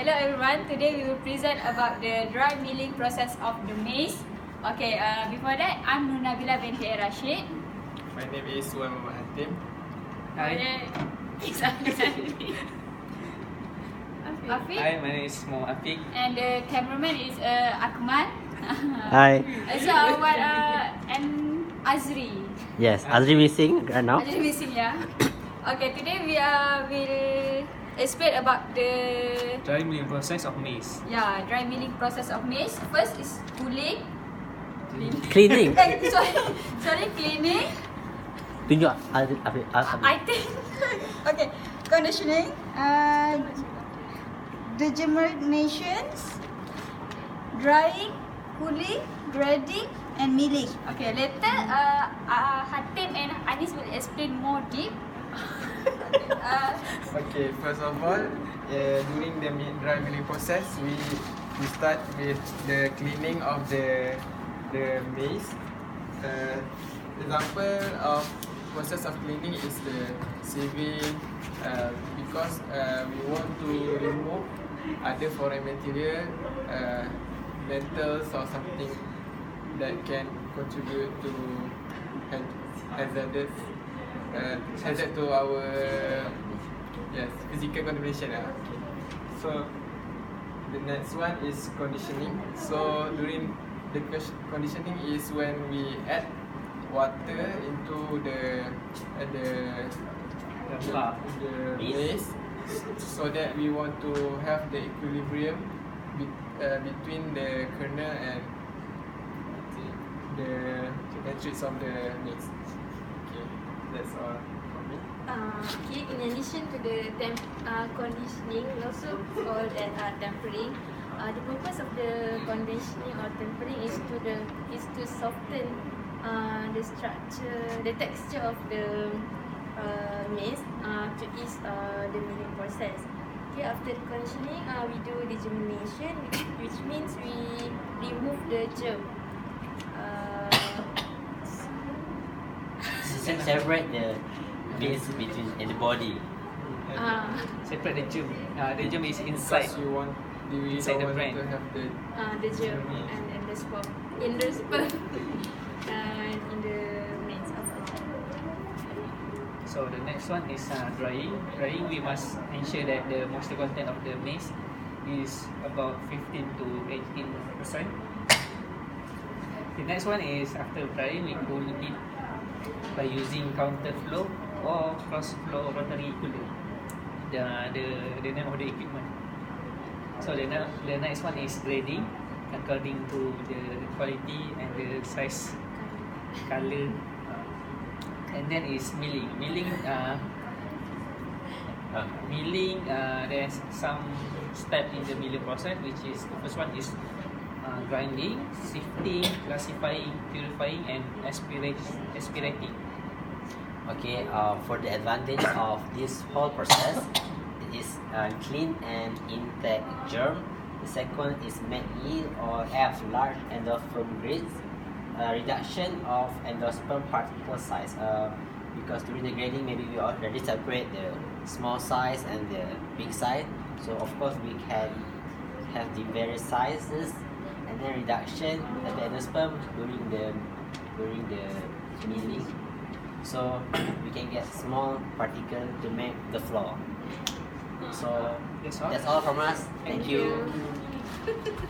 Hello everyone. Today we will present about the dry milling process of the maize. Okay, before that, I'm Nunabila binti Rashid. My name is Wan Hatim. Hi. Afiq. Hi, my name is Mo Afiq. And the cameraman is Akmal. Hi. Also our and Azri. Yes, Azri missing right now. Azri missing, yeah. Okay, today we will explain about the Dry milling process of maize. dry milling process of maize. First is cooling. Cleaning. Sorry, cleaning. Tunjuk Azri. I think. Okay, conditioning. Degerminations, drying, cooling, grading, and milling. Okay, later Hatim and Anis will explain more deep. Okay, first of all, during the dry milling process, we start with the cleaning of the maize. Example of process of cleaning is the sieving, because we want to remove other foreign material, metals or something that can contribute to hazard to our physical contamination. So the next one is conditioning. So during the conditioning is when we add water into the maize, so that we want to have the equilibrium between the kernel and the matrix of the maize. Okay, that's all from me. Okay, in addition to the conditioning, we also call that tempering. The purpose of the conditioning or tempering is to soften the structure, the texture of the maize to ease the milling process. Okay, after the conditioning, we do degermination, which means we remove the germ. Separate the maize between in the body. Separate the germ. The germ is inside. Because we Inside the don't brain. want to have The germ and the sperm in the sperm in the maize. So the next one is drying. Drying, we must ensure that the moisture content of the maize is about 15 to 18%. The next one is after drying, we cool it by using counter flow or cross flow rotary cooler. The name of the equipment. So the next one is grading according to the quality and the size, color. And then is milling. Milling, there's some step in the milling process, which is the first one is grinding, sifting, classifying, purifying, and aspirating. Okay, for the advantage of this whole process, it is clean and intact germ. The second is make yield or have large endosperm grids, reduction of endosperm particle size. Because during the grading, maybe we already separate the small size and the big size. So of course we can have the various sizes, and then reduction at the endosperm during the milling. So we can get small particle to make the floor. So That's all. that's all from us. Thank you.